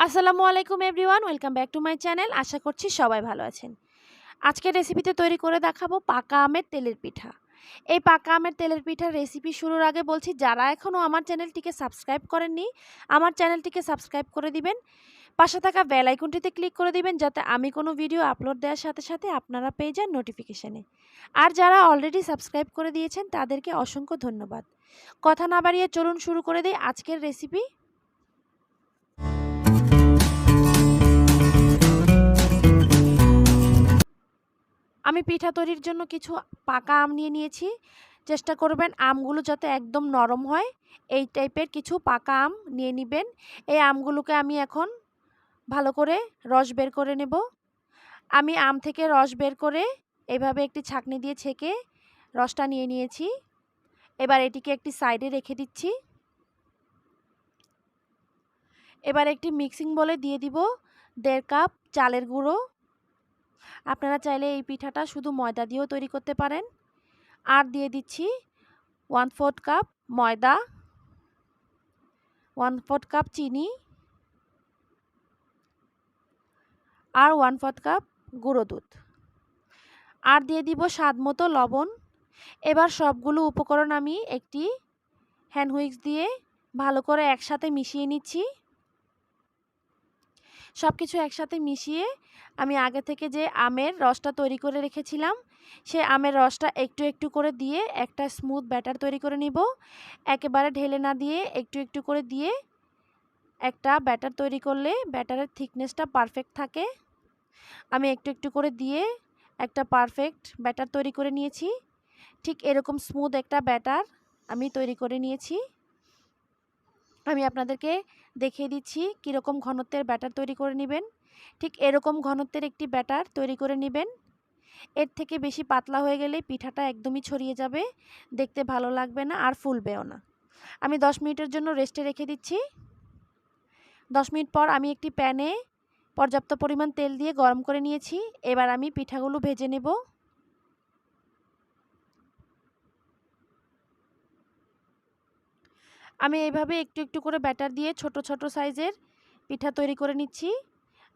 আসসালামু আলাইকুম everyone, welcome back to my channel. আশা করছি সবাই ভালো আছেন। আজকের রেসিপিতে তৈরি করে দেখাবো পাকা আমের তেলের পিঠা। এই পাকা আমের তেলের পিঠার রেসিপি শুরুর আগে বলছি, যারা এখনও আমার চ্যানেলটিকে সাবস্ক্রাইব করেননি, আমার চ্যানেলটিকে সাবস্ক্রাইব করে দিবেন। পাশে থাকা বেল আইকনটিতে ক্লিক করে দিবেন, যাতে আমি কোনো ভিডিও আপলোড দেওয়ার সাথে সাথে আপনারা পেয়ে যান নোটিফিকেশানে। আর যারা অলরেডি সাবস্ক্রাইব করে দিয়েছেন তাদেরকে অসংখ্য ধন্যবাদ। কথা না বাড়িয়ে চলুন শুরু করে দিই আজকের রেসিপি। আমি পিঠা তৈরির জন্য কিছু পাকা আম নিয়ে নিয়েছি। চেষ্টা করবেন আমগুলো যাতে একদম নরম হয়, এই টাইপের কিছু পাকা আম নিয়ে নেবেন। এই আমগুলোকে আমি এখন ভালো করে রস বের করে নেব। আমি আম থেকে রস বের করে এভাবে একটি ছাঁকনি দিয়ে ছেঁকে রসটা নিয়ে নিয়েছি। এবার এটিকে একটি সাইডে রেখে দিচ্ছি। এবার একটি মিক্সিং বোলে দিয়ে দিব 1.5 কাপ চালের গুঁড়ো। আপনারা চাইলে এই পিঠাটা শুধু ময়দা দিয়েও তৈরি করতে পারেন। আর দিয়ে দিচ্ছি 1/4 কাপ ময়দা, 1/4 কাপ চিনি আর 1/4 কাপ গুঁড়ো দুধ। আর দিয়ে দিব স্বাদ মতো লবণ। এবার সবগুলো উপকরণ আমি একটি হ্যান্ড হুইস্ক দিয়ে ভালো করে একসাথে মিশিয়ে নিচ্ছি। সব কিছু একসাথে মিশিয়ে আমি আগে থেকে যে আমের রসটা তৈরি করে রেখেছিলাম, সে আমের রসটা একটু একটু করে দিয়ে একটা স্মুথ ব্যাটার তৈরি করে নিব। একেবারে ঢেলে না দিয়ে একটু একটু করে দিয়ে একটা ব্যাটার তৈরি করলে ব্যাটারের থিকনেসটা পারফেক্ট থাকে। আমি একটু একটু করে দিয়ে একটা পারফেক্ট ব্যাটার তৈরি করে নিয়েছি। ঠিক এরকম স্মুথ একটা ব্যাটার আমি তৈরি করে নিয়েছি। আমি আপনাদেরকে দেখিয়ে দিচ্ছি কীরকম ঘনত্বের ব্যাটার তৈরি করে নেবেন। ঠিক এরকম ঘনত্বের একটি ব্যাটার তৈরি করে নেবেন। এর থেকে বেশি পাতলা হয়ে গেলে পিঠাটা একদমই ছড়িয়ে যাবে, দেখতে ভালো লাগবে না আর ফুলবেও না। আমি 10 মিনিটের জন্য রেস্টে রেখে দিচ্ছি। 10 মিনিট পর আমি একটি প্যানে পর্যাপ্ত পরিমাণ তেল দিয়ে গরম করে নিয়েছি। এবার আমি পিঠাগুলো ভেজে নেব। আমি এইভাবে একটু একটু করে ব্যাটার দিয়ে ছোট ছোট সাইজের পিঠা তৈরি করে নিচ্ছি।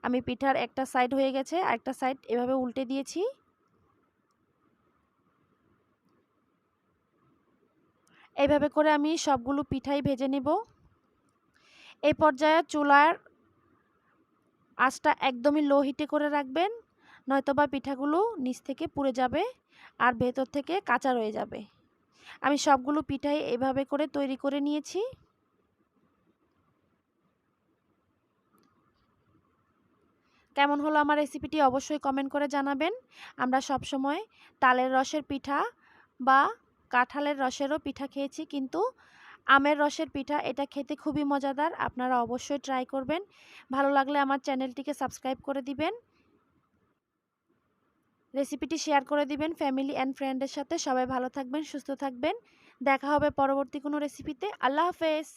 আমি পিঠার একটা সাইড হয়ে গেছে, আরেকটা সাইড এভাবে উল্টে দিয়েছি। এইভাবে করে আমি সবগুলো পিঠাই ভেজে নেব। এই পর্যায়ে চুলার আঁচটা একদমই লো হিটে করে রাখবেন, নয়তোবা পিঠাগুলো নিচ থেকে পুড়ে যাবে আর ভেতর থেকে কাঁচা রয়ে যাবে। আমি সবগুলো পিঠাই এভাবে করে তৈরি করে নিয়েছি। কেমন হলো আমার রেসিপিটি অবশ্যই কমেন্ট করে জানাবেন। আমরা সব সময় তালের রসের পিঠা বা কাঁঠালের রসেরও পিঠা খেয়েছি, কিন্তু আমের রসের পিঠা এটা খেতে খুবই মজাদার। আপনারা অবশ্যই ট্রাই করবেন। ভালো লাগলে আমার চ্যানেলটিকে সাবস্ক্রাইব করে দিবেন, রেসিপিটি শেয়ার করে দিবেন ফ্যামিলি অ্যান্ড ফ্রেন্ডের সাথে। সবাই ভালো থাকবেন, সুস্থ থাকবেন। দেখা হবে পরবর্তী কোনো রেসিপিতে। আল্লাহ হাফেজ।